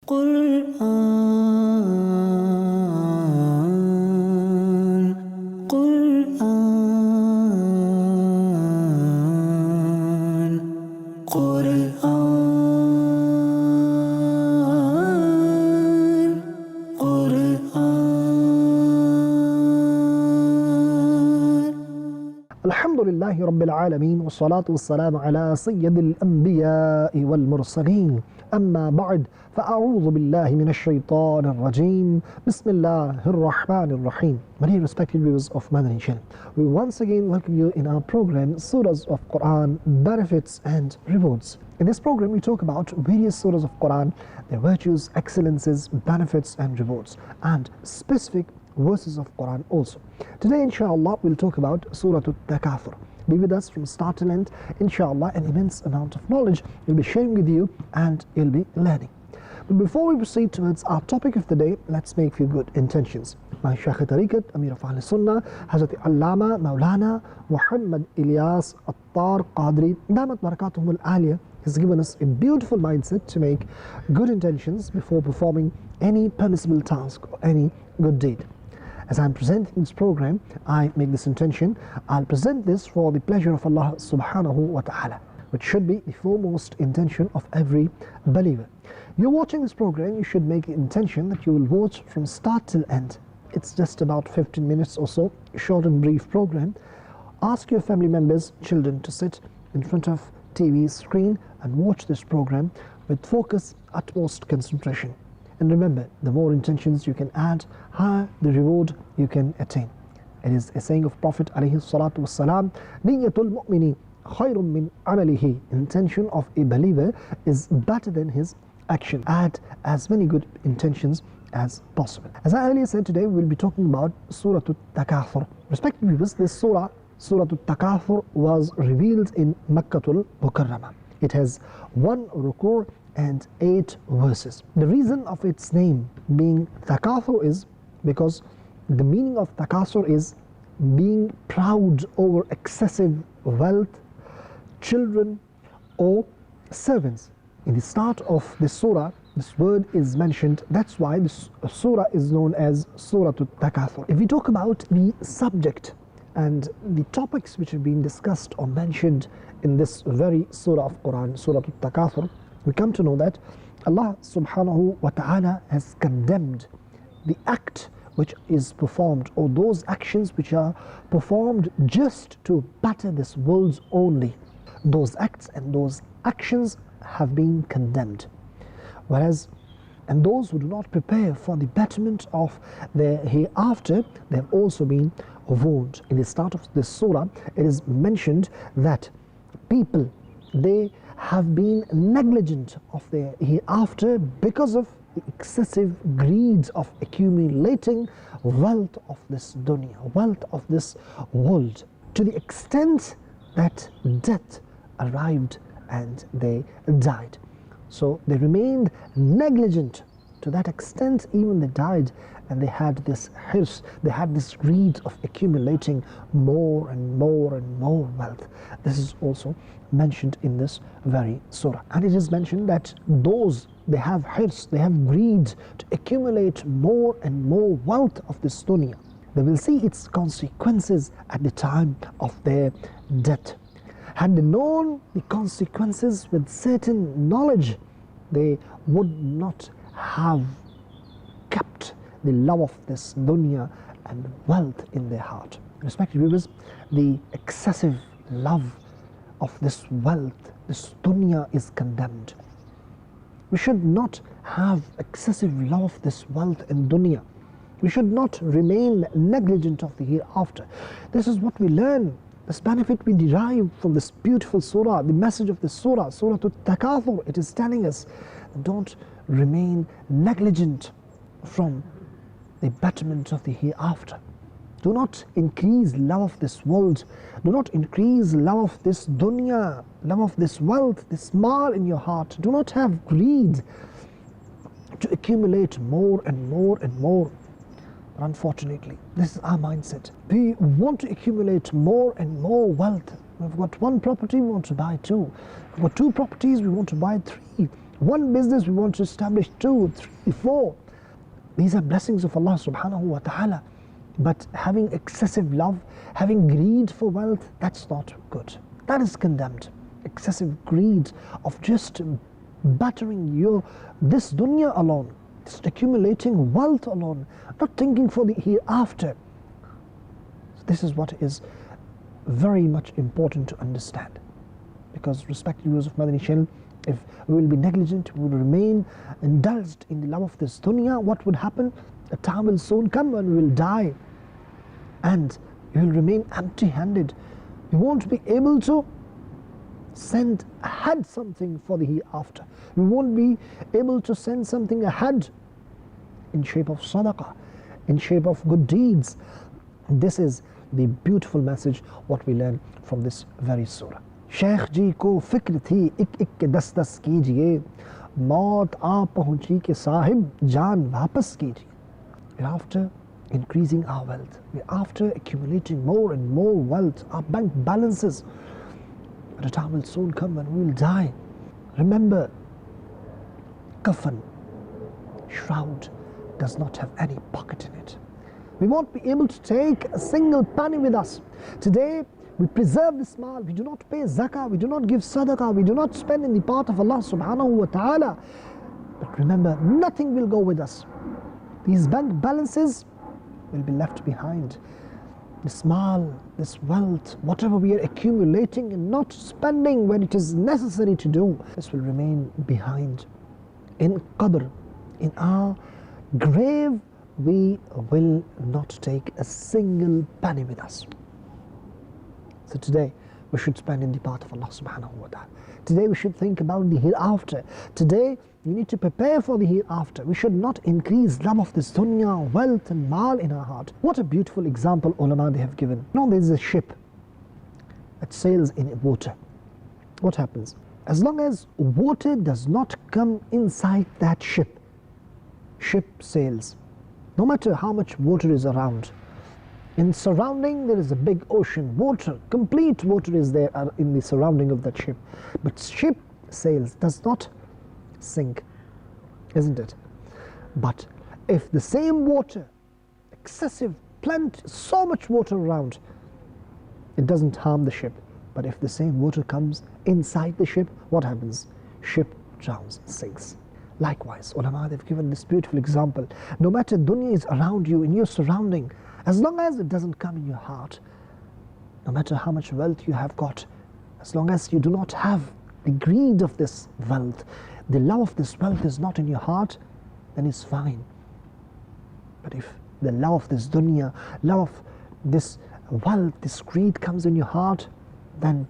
قرآن قرآن قرآن قرآن الحمد لله رب العالمين والصلاة والسلام على سيد الأنبياء والمرسلين أما بعد فأعوذ بالله من الشيطان الرجيم بسم الله الرحمن الرحيم. Many respected viewers of Madani Channel, we once again welcome you in our program Surahs of Quran, Benefits and Rewards. In this program we talk about various surahs of Quran, their virtues, excellences, benefits and rewards, and specific verses of Quran also. Today inshallah we'll talk about Surah At-Takathur. Be with us from start to end. Inshallah, an immense amount of knowledge we'll be sharing with you and you'll be learning. But before we proceed towards our topic of the day, let's make few good intentions. My Shaykh Tariqat, Amir of Ahl Sunnah, Hazrat Allama Maulana Muhammad Ilyas Attar Qadri Damat Barakatuhum Al-Aliyah has given us a beautiful mindset to make good intentions before performing any permissible task or any good deed. As I'm presenting this program, I make this intention. I'll present this for the pleasure of Allah subhanahu wa ta'ala, which should be the foremost intention of every believer. You're watching this program, you should make the intention that you will watch from start till end. It's just about 15 minutes or so, short and brief program. Ask your family members, children to sit in front of TV screen and watch this program with focus, utmost concentration. And remember, the more intentions you can add, higher the reward you can attain. It is a saying of Prophet alayhi salatu wassalam, Niyatul mu'mini khayrun min amalihi. Intention of a believer is better than his action. Add as many good intentions as possible. As I earlier said, today we will be talking about Surah At-Takathur. Respected viewers, this Surah At-Takathur was revealed in Makkatul Mukarramah. It has 1 ruku' and 8 verses. The reason of its name being Takathur is because the meaning of Takathur is being proud over excessive wealth, children or servants. In the start of the surah, this word is mentioned. That's why this surah is known as Surah At-Takathur. If we talk about the subject and the topics which have been discussed or mentioned in this very surah of Quran, Surah At-Takathur, we come to know that Allah subhanahu wa ta'ala has condemned the act which is performed, or those actions which are performed just to better this world only. Those acts and those actions have been condemned. Whereas, and those who do not prepare for the betterment of their hereafter, they have also been warned. In the start of this surah, it is mentioned that people, they have been negligent of their hereafter because of the excessive greed of accumulating wealth of this dunya, wealth of this world, to the extent that death arrived and they died. So they remained negligent to that extent, even they died, and they had this hirs, they had this greed of accumulating more and more and more wealth. This is also mentioned in this very surah. And it is mentioned that those, they have hirs, they have greed to accumulate more and more wealth of this dunya. They will see its consequences at the time of their death. Had they known the consequences with certain knowledge, they would not have kept the love of this dunya and wealth in their heart. Respected viewers, the excessive love of this wealth, this dunya, is condemned. We should not have excessive love of this wealth and dunya. We should not remain negligent of the hereafter. This is what we learn. This benefit we derive from this beautiful surah. The message of this surah, Surah At-Takathur, it is telling us, don't remain negligent from the betterment of the hereafter. Do not increase love of this world. Do not increase love of this dunya, love of this wealth, this mal in your heart. Do not have greed to accumulate more and more and more. But unfortunately, this is our mindset. We want to accumulate more and more wealth. We've got one property, we want to buy two. We've got two properties, we want to buy three. One business we want to establish, 2, 3, 4. These are blessings of Allah subhanahu wa ta'ala. But having excessive love, having greed for wealth, that's not good. That is condemned. Excessive greed of just battering this dunya alone, just accumulating wealth alone, not thinking for the hereafter. So this is what is very much important to understand. Because respected viewers of Madani Channel, if we will be negligent, we will remain indulged in the love of this dunya, what would happen? A time will soon come when we will die, and you will remain empty-handed. You won't be able to send ahead something for the hereafter. You won't be able to send something ahead in shape of sadaqah, in shape of good deeds. This is the beautiful message what we learn from this very surah. Sheikh जी को फिक्र थी एक के दस दस कीजिए, मौत आ पहुंची के साहिब जान वापस कीजिए. We're after increasing our wealth. We're after accumulating more and more wealth, our bank balances. But a time will soon come when we will die. Remember, kafan, shroud, does not have any pocket in it. We won't be able to take a single penny with us. Today, we preserve this mal, we do not pay zakah, we do not give sadaqah, we do not spend in the path of Allah subhanahu wa ta'ala. But remember, nothing will go with us. These bank balances will be left behind. This mal, this wealth, whatever we are accumulating and not spending when it is necessary to do, this will remain behind. In qabr, in our grave, we will not take a single penny with us. So today, we should spend in the path of Allah subhanahu wa ta'ala. Today we should think about the hereafter. Today, we need to prepare for the hereafter. We should not increase love of this dunya, wealth and mal in our heart. What a beautiful example ulama they have given. Now there is a ship that sails in water. What happens? As long as water does not come inside that ship sails. No matter how much water is around. In surrounding there is a big ocean, water, complete water is there in the surrounding of that ship. But ship sails, does not sink, isn't it? But if the same water, excessive, plenty, so much water around, it doesn't harm the ship. But if the same water comes inside the ship, what happens? Ship drowns, sinks. Likewise, ulama, they've given this beautiful example. No matter dunya is around you, in your surrounding, as long as it doesn't come in your heart, no matter how much wealth you have got, as long as you do not have the greed of this wealth, the love of this wealth is not in your heart, then it's fine. But if the love of this dunya, love of this wealth, this greed comes in your heart, then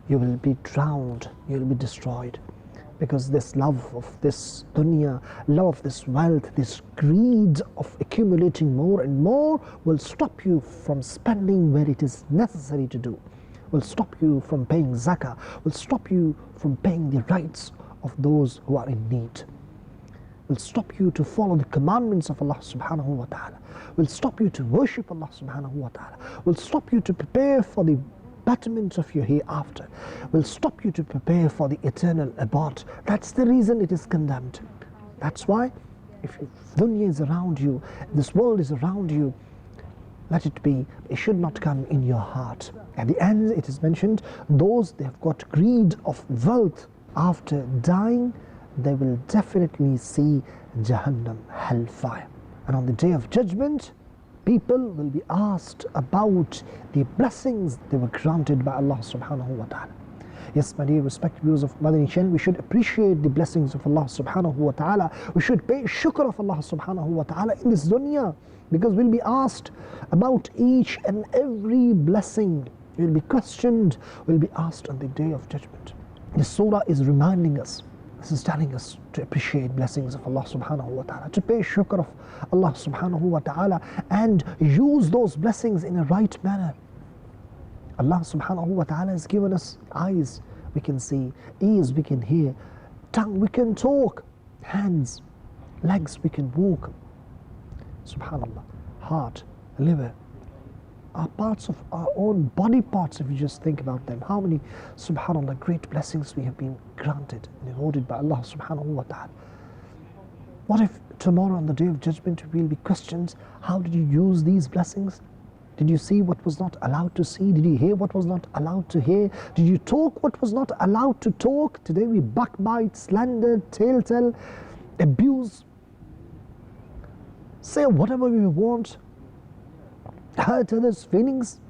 you will be drowned, you will be destroyed. Because this love of this dunya, love of this wealth, this greed of accumulating more and more will stop you from spending where it is necessary to do, will stop you from paying zakah, will stop you from paying the rights of those who are in need, will stop you to follow the commandments of Allah subhanahu wa ta'ala, will stop you to worship Allah subhanahu wa ta'ala, will stop you to prepare for the betterment of your hereafter, will stop you to prepare for the eternal abode. That's the reason it is condemned. That's why if dunya is around you, this world is around you, let it be. It should not come in your heart. At the end it is mentioned, those they have got greed of wealth, after dying they will definitely see Jahannam, hellfire. And on the day of judgment, people will be asked about the blessings they were granted by Allah subhanahu wa ta'ala. Yes, my dear respected viewers of Madani Channel, we should appreciate the blessings of Allah subhanahu wa ta'ala. We should pay shukr of Allah subhanahu wa ta'ala in this dunya, because we'll be asked about each and every blessing. We'll be questioned, we'll be asked on the day of judgment. This surah is reminding us, this is telling us to appreciate blessings of Allah subhanahu wa ta'ala, to pay shukr of Allah subhanahu wa ta'ala, and use those blessings in a right manner. Allah subhanahu wa ta'ala has given us eyes, we can see, ears, we can hear, tongue, we can talk, hands, legs, we can walk. Subhanallah, heart, liver, are parts of our own body parts if you just think about them. How many, subhanAllah, great blessings we have been granted and rewarded by Allah subhanahu wa ta'ala. What if tomorrow on the day of judgment we will be questioned, how did you use these blessings? Did you see what was not allowed to see? Did you hear what was not allowed to hear? Did you talk what was not allowed to talk? Today we backbite, slander, tale, abuse, say whatever we want, hurt others' feelings.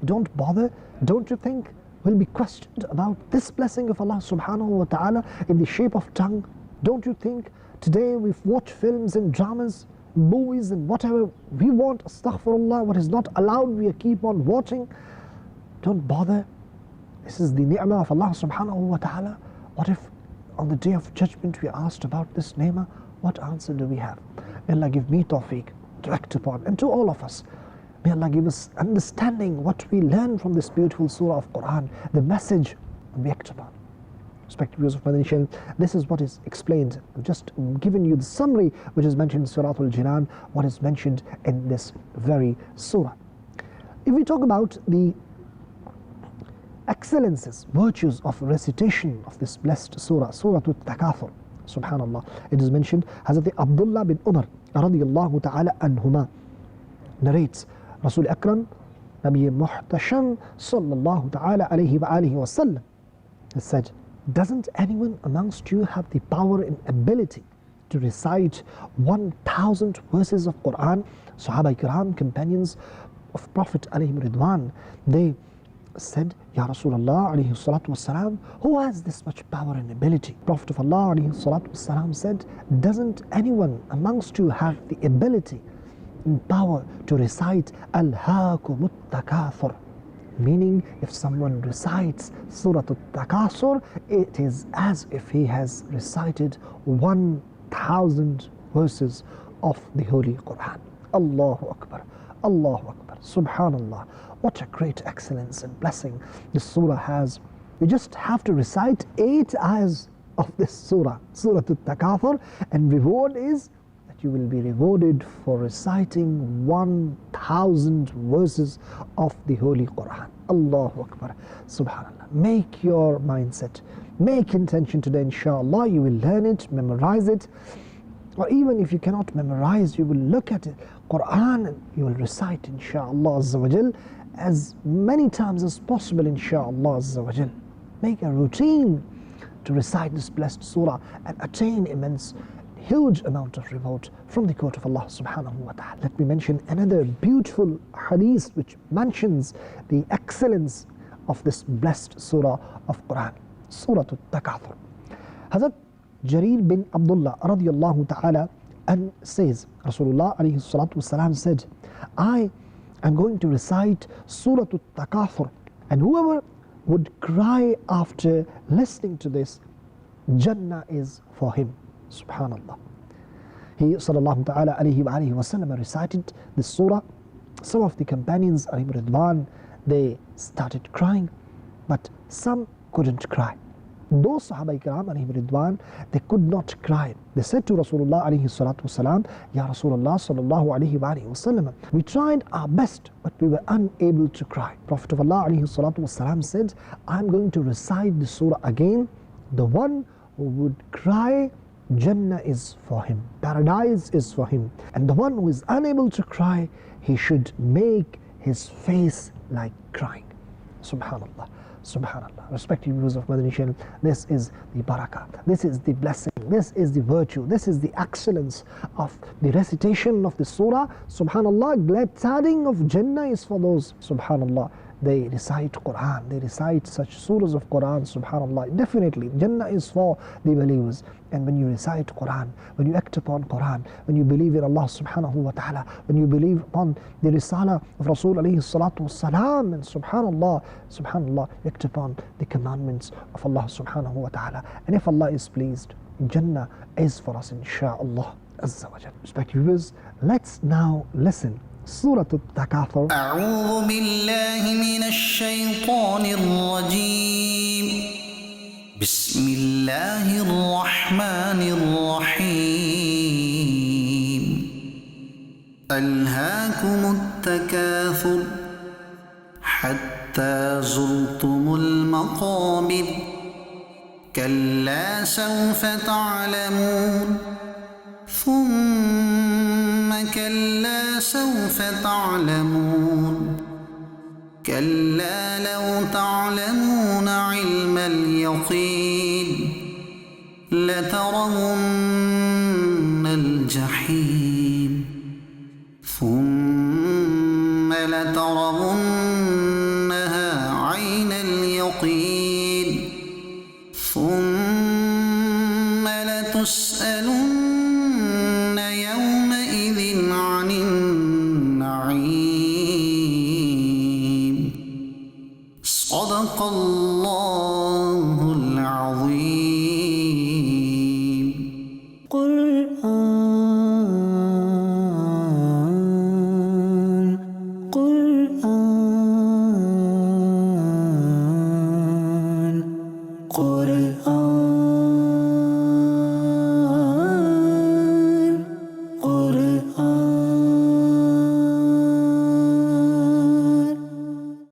Don't bother. Don't you think we'll be questioned about this blessing of Allah subhanahu wa ta'ala in the shape of tongue? Don't you think today we've watched films and dramas, movies and whatever we want, astaghfirullah, what is not allowed we keep on watching? Don't bother. This is the ni'mah of Allah subhanahu wa ta'ala. What if on the day of judgment we are asked about this ni'mah? What answer do we have? May Allah give me tawfiq to act upon, and to all of us. May Allah give us understanding what we learn from this beautiful surah of Quran, the message we act upon. Respected viewers of Madani Channel, this is what is explained. I've just given you the summary which is mentioned in Surah Al-Jinan, what is mentioned in this very surah. If we talk about the excellences, virtues of recitation of this blessed surah, Surah At-Takathur, subhanallah, it is mentioned, Hazrat Abdullah bin Umar radiyallahu ta'ala anhuma narrates, Rasul Akram, Nabi Muhtasham sallallahu ta'ala alayhi wa alihi wa sallam has said, doesn't anyone amongst you have the power and ability to recite 1,000 verses of Quran? Sahaba Ikram, companions of Prophet alayhi Ridwan, they said, Ya Rasulullah alayhi salatu wassalam, who has this much power and ability? Prophet of Allah alayhi salatu wassalam said, doesn't anyone amongst you have the ability and power to recite Alhaakumut Takathur? Meaning, if someone recites Surah At-Takathur, it is as if he has recited 1,000 verses of the Holy Quran. Allahu Akbar, Allahu Akbar, Subhanallah. What a great excellence and blessing this surah has. You just have to recite 8 ayahs of this surah, Surah At-Takathur, and reward is that you will be rewarded for reciting 1,000 verses of the Holy Quran. Allahu Akbar, Subhanallah. Make your mindset, make intention today, inshallah. You will learn it, memorize it, or even if you cannot memorize, you will look at it, Quran, and you will recite, inshallah Azza wa Jal, as many times as possible, inshallah Azza wa Jal. Make a routine to recite this blessed surah and attain immense, huge amount of reward from the court of Allah subhanahu wa ta'ala. Let me mention another beautiful hadith which mentions the excellence of this blessed surah of Quran, Surah At-Takathur. Hazrat Jarir bin Abdullah radiyallahu ta'ala and says, Rasulullah alayhi salatu wasalam said, I am going to recite Surah At-Takathur, and whoever would cry after listening to this, Jannah is for him. Subhanallah. He sallallahu ta'ala alayhi wa alihi wa sallam recited this surah. Some of the companions, alayhi Ridwan, they started crying, but some couldn't cry. Those Sahaba Ikram alayhi Ridwan, they could not cry. They said to Rasulullah alayhi salatu wasalam, Ya Rasulullah sallallahu alayhi wa alihi wa sallam, we tried our best, but we were unable to cry. Prophet of Allah alayhi salatu wasalam said, I'm going to recite the surah again. The one who would cry, Jannah is for him, paradise is for him. And the one who is unable to cry, he should make his face like crying. Subhanallah, Subhanallah. Respected viewers of Madani Channel, this is the barakah, this is the blessing, this is the virtue, this is the excellence of the recitation of the surah. Subhanallah, glad tidings of Jannah is for those, subhanallah, they recite Quran, they recite such surahs of Quran, subhanallah. Definitely, Jannah is for the believers. And when you recite Quran, when you act upon Quran, when you believe in Allah subhanahu wa ta'ala, when you believe upon the risala of Rasul alayhi salatu wasalam, and subhanallah, subhanallah, you act upon the commandments of Allah subhanahu wa ta'ala. And if Allah is pleased, Jannah is for us, insha'Allah Azza wa Jal. Respected viewers, let's now listen Surah At-Takathur. أعوذ بالله من الشيطان الرجيم. بسم الله الرحمن الرحيم. ألهاكم التكاثر حتى زرتم المقابر كلا سوف تعلمون ثم كلا سوف تعلمون كلا لو تعلمون علم اليقين لترون الجحيم ثم لترون